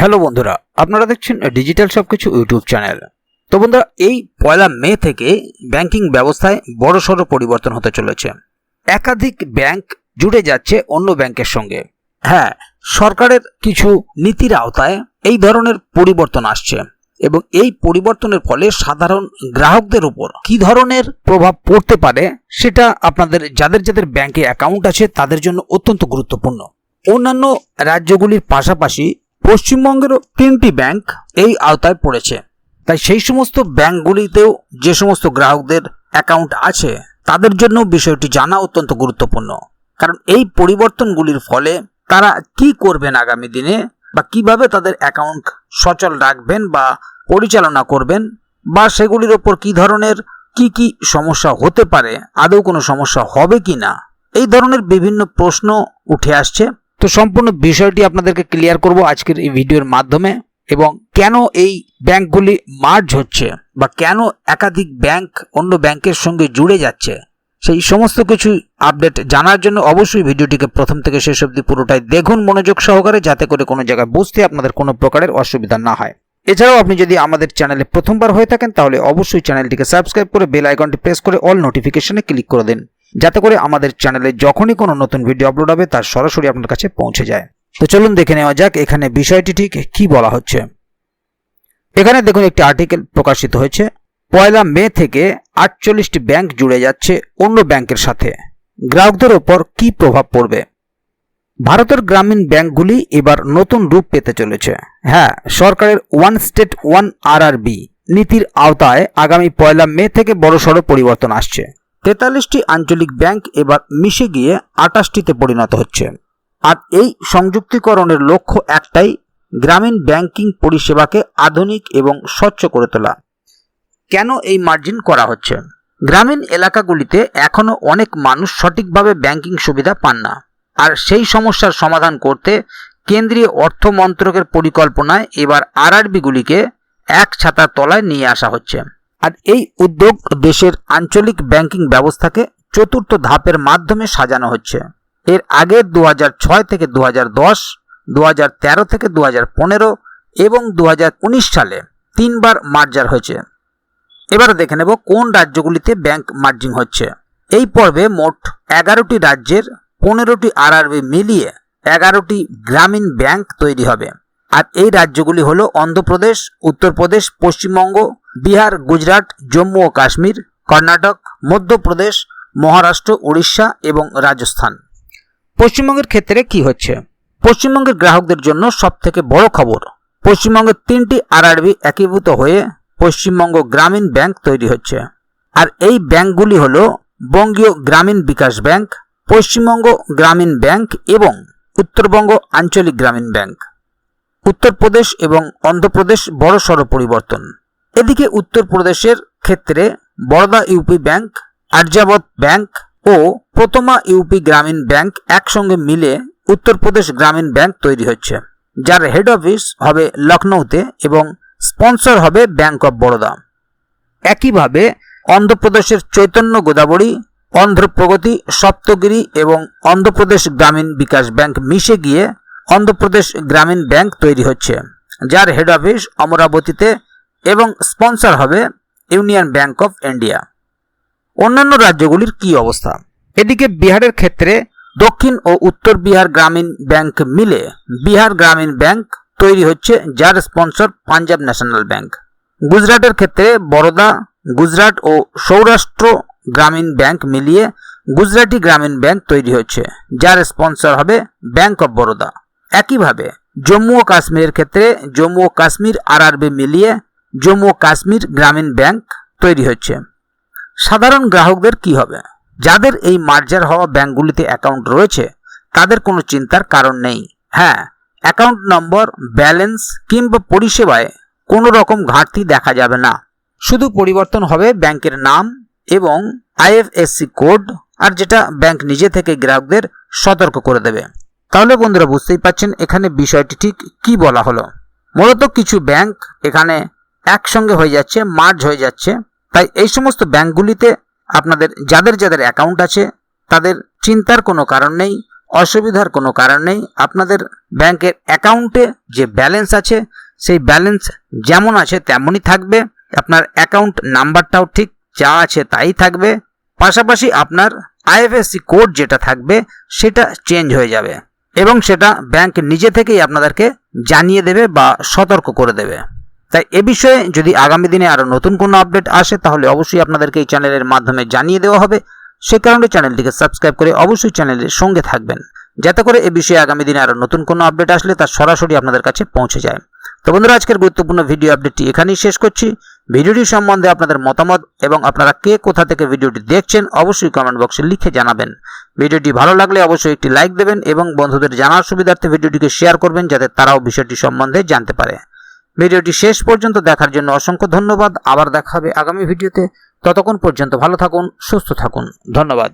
Hello বন্ধুরা, আপনারা দেখছেন ডিজিটাল সবকিছু ইউটিউব চ্যানেল। তো বন্ধুরা, এই 1 মে থেকে ব্যাংকিং ব্যবস্থায় বড়সড় পরিবর্তন হতে চলেছে। একাধিক ব্যাংক জুড়ে যাচ্ছে অন্য ব্যাংকের সঙ্গে। হ্যাঁ, সরকারের কিছু নীতির আওতায় এই ধরনের পরিবর্তন আসছে এবং এই পরিবর্তনের ফলে সাধারণ গ্রাহকদের উপর কি ধরনের প্রভাব পড়তে পারে সেটা আপনাদের যাদের ব্যাংকে অ্যাকাউন্ট আছে তাদের জন্য অত্যন্ত গুরুত্বপূর্ণ। অন্যান্য রাজ্যগুলির পাশাপাশি পশ্চিমবঙ্গেরও 3টি ব্যাংক এই আওতায় পড়েছে। তাই সেই সমস্ত ব্যাংকগুলিতেও যে সমস্ত গ্রাহকদের অ্যাকাউন্ট আছে তাদের জন্য বিষয়টি জানা অত্যন্ত গুরুত্বপূর্ণ। কারণ এই পরিবর্তনগুলির ফলে তারা কি করবেন আগামী দিনে, বা কিভাবে তাদের অ্যাকাউন্ট সচল রাখবেন বা পরিচালনা করবেন, বা সেগুলির ওপর কি ধরনের কি সমস্যা হতে পারে, আদৌ কোনো সমস্যা হবে কি না, এই ধরনের বিভিন্ন প্রশ্ন উঠে আসছে। তো সম্পূর্ণ বিষয়টি আপনাদেরকে ক্লিয়ার করব আজকের এই ভিডিওর মাধ্যমে, এবং কেন এই ব্যাংকগুলি মার্জ হচ্ছে বা কেন একাধিক ব্যাংক অন্য ব্যাংকের সঙ্গে জুড়ে যাচ্ছে, সেই সমস্ত কিছু আপডেট জানার জন্য অবশ্যই ভিডিওটিকে প্রথম থেকে শেষ অবধি পুরোটাই দেখুন মনোযোগ সহকারে, যাতে করে কোনো জায়গায় বুঝতে আপনাদের কোনো প্রকারের অসুবিধা না হয়। এছাড়াও আপনি যদি আমাদের চ্যানেলে প্রথমবার হয়ে থাকেন তাহলে অবশ্যই চ্যানেলটিকে সাবস্ক্রাইব করে বেল আইকনটি প্রেস করে অল নোটিফিকেশনে ক্লিক করে দিন, যাতে করে আমাদের চ্যানেলে যখনই কোনো নতুন ভিডিও আপলোড হবে তার সরাসরি আপনার কাছে পৌঁছে যায়। তো চলুন দেখে নেওয়া যাক এখানে বিষয়টি ঠিক কি বলা হচ্ছে। এখানে দেখুন একটি আর্টিকেল প্রকাশিত হয়েছে। 1 মে থেকে 48টি ব্যাংক জুড়ে যাচ্ছে অন্য ব্যাংকের সাথে, গ্রাহকদের ওপর কি প্রভাব পড়বে। ভারতের গ্রামীণ ব্যাংকগুলি এবার নতুন রূপ পেতে চলেছে। হ্যাঁ, সরকারের ওয়ান স্টেট ওয়ান আরআরবি নীতির আওতায় আগামী 1 মে থেকে বড়সড় পরিবর্তন আসছে। 43টি আঞ্চলিক ব্যাংক এবার মিশে গিয়ে 28টিতে পরিণত হচ্ছে। আর এই সংযুক্তিকরণের লক্ষ্য একটাই, গ্রামীণ ব্যাংকিং পরিষেবাকে আধুনিক এবং স্বচ্ছ করে তোলা। কেন এই মার্জিন করা হচ্ছে? গ্রামীণ এলাকাগুলিতে এখনও অনেক মানুষ সঠিকভাবে ব্যাংকিং সুবিধা পান না, আর সেই সমস্যার সমাধান করতে কেন্দ্রীয় অর্থ মন্ত্রকের পরিকল্পনায় এবার আরআরবিগুলিকে এক ছাতার তলায় নিয়ে আসা হচ্ছে। আর এই উদ্যোগ দেশের আঞ্চলিক ব্যাংকিং ব্যবস্থাকে চতুর্থ ধাপের মাধ্যমে সাজানো হচ্ছে। এর আগে 2006 থেকে 2010, 2013 থেকে 2015 এবং 2019 সালে 3বার মার্জার হয়েছে। এবার দেখে নেব কোন রাজ্যগুলিতে ব্যাংক মার্জিং হচ্ছে। এই পর্বে মোট 11টি রাজ্যের 15টি আরআরবি মিলিয়ে 11টি গ্রামীণ ব্যাংক তৈরি হবে। আর এই রাজ্যগুলি হলো অন্ধ্রপ্রদেশ, উত্তরপ্রদেশ, পশ্চিমবঙ্গ, বিহার, গুজরাট, জম্মু ও কাশ্মীর, কর্ণাটক, মধ্যপ্রদেশ, মহারাষ্ট্র, উড়িষ্যা এবং রাজস্থান। পশ্চিমবঙ্গের ক্ষেত্রে কি হচ্ছে? পশ্চিমবঙ্গের গ্রাহকদের জন্য সবথেকে বড় খবর, পশ্চিমবঙ্গের 3টি আরআরবি একীভূত হয়ে পশ্চিমবঙ্গ গ্রামীণ ব্যাংক তৈরি হচ্ছে। আর এই ব্যাংকগুলি হলো বঙ্গীয় গ্রামীণ বিকাশ ব্যাংক, পশ্চিমবঙ্গ গ্রামীণ ব্যাংক এবং উত্তরবঙ্গ আঞ্চলিক গ্রামীণ ব্যাংক। উত্তরপ্রদেশ এবং অন্ধ্রপ্রদেশ বড়সড় পরিবর্তন। এদিকে উত্তরপ্রদেশের ক্ষেত্রে Baroda UP bank, Aryavart bank ও প্রথমা ইউপি গ্রামীণ ব্যাংক একসঙ্গে মিলে উত্তরপ্রদেশ গ্রামীণ ব্যাংক তৈরি হচ্ছে, যার হেড অফিস হবে লখনৌতে এবং স্পন্সর হবে ব্যাংক অফ বরোদা। একইভাবে অন্ধ্রপ্রদেশের চৈতন্য গোদাবরী, অন্ধ্রপ্রগতি, সপ্তগিরি এবং অন্ধ্রপ্রদেশ গ্রামীণ বিকাশ ব্যাংক মিশে গিয়ে অন্ধ্রপ্রদেশ গ্রামীণ ব্যাংক তৈরি হচ্ছে, যার হেড অফিস অমরাবতীতে এবং স্পন্সর হবে ইউনিয়ন ব্যাংক অফ ইন্ডিয়া। অন্যান্য রাজ্যগুলির কি অবস্থা? এদিকে বিহারের ক্ষেত্রে দক্ষিণ ও উত্তর বিহার গ্রামীণ ব্যাংক মিলে বিহার গ্রামীণ ব্যাংক তৈরি হচ্ছে, যার স্পন্সর পাঞ্জাব ন্যাশনাল ব্যাংক। গুজরাটের ক্ষেত্রে বরোদা, গুজরাট ও সৌরাষ্ট্র গ্রামীণ ব্যাংক মিলিয়ে গুজরাটি গ্রামীণ ব্যাংক তৈরি হচ্ছে, যার স্পন্সর হবে ব্যাংক অফ বরোদা। একইভাবে জম্মু ও কাশ্মীরের ক্ষেত্রে জম্মু ও কাশ্মীর আরআরবি মিলিয়ে জম্মু ও কাশ্মীর গ্রামীণ ব্যাংক তৈরি হচ্ছে। সাধারণ গ্রাহকদের কি হবে? যাদের এই মার্জার হওয়া ব্যাংকগুলিতে অ্যাকাউন্ট রয়েছে তাদের কোনো চিন্তার কারণ নেই। হ্যাঁ, অ্যাকাউন্ট নম্বর, ব্যালেন্স কিংবা পরিষেবায় কোনো রকম ঘাটতি দেখা যাবে না। শুধু পরিবর্তন হবে ব্যাংকের নাম এবং আইএফএসসি কোড, আর যেটা ব্যাংক নিজে থেকে গ্রাহকদের সতর্ক করে দেবে। তাহলে বন্ধুরা, বুঝতেই পাচ্ছেন এখানে বিষয়টি ঠিক কি বলা হলো। মূলত কিছু ব্যাংক এখানে একসঙ্গে হয়ে যাচ্ছে, মার্জ হয়ে যাচ্ছে। তাই এই সমস্ত ব্যাংকগুলিতে আপনাদের যাদের অ্যাকাউন্ট আছে তাদের চিন্তার কোনো কারণ নেই। অসুবিধার কোনো কারণ নেই। আপনাদের ব্যাংকের অ্যাকাউন্টে যে ব্যালেন্স আছে সেই ব্যালেন্স যেমন আছে তেমনই থাকবে। আপনার অ্যাকাউন্ট নাম্বারটাও ঠিক যা আছে তাই থাকবে। পাশাপাশি আপনার আইএফএসসি কোড যেটা থাকবে সেটা চেঞ্জ হয়ে যাবে এবং সেটা ব্যাংক নিজে থেকেই আপনাদেরকে জানিয়ে দেবে বা সতর্ক করে দেবে। তাই এ বিষয়ে যদি আগামী দিনে আরও নতুন কোনো আপডেট আসে তাহলে অবশ্যই আপনাদেরকে এই চ্যানেলের মাধ্যমে জানিয়ে দেওয়া হবে। সে কারণে চ্যানেলটিকে সাবস্ক্রাইব করে অবশ্যই চ্যানেলের সঙ্গে থাকবেন, যাতে করে এ বিষয়ে আগামী দিনে আরও নতুন কোনো আপডেট আসলে তা সরাসরি আপনাদের কাছে পৌঁছে যায়। তো বন্ধুরা, আজকের গুরুত্বপূর্ণ ভিডিও আপডেটটি এখানেই শেষ করছি। ভিডিওটি সম্বন্ধে আপনাদের মতামত এবং আপনারা কে কোথা থেকে ভিডিওটি দেখছেন অবশ্যই কমেন্ট বক্সে লিখে জানাবেন। ভিডিওটি ভালো লাগলে অবশ্যই একটি লাইক দেবেন এবং বন্ধুদের জানার সুবিধার্থে ভিডিওটিকে শেয়ার করবেন, যাতে তারাও বিষয়টি সম্বন্ধে জানতে পারে। ভিডিওটি শেষ পর্যন্ত দেখার জন্য অসংখ্য ধন্যবাদ। আবার দেখা হবে আগামী ভিডিওতে। ততক্ষণ পর্যন্ত ভালো থাকুন, সুস্থ থাকুন। ধন্যবাদ।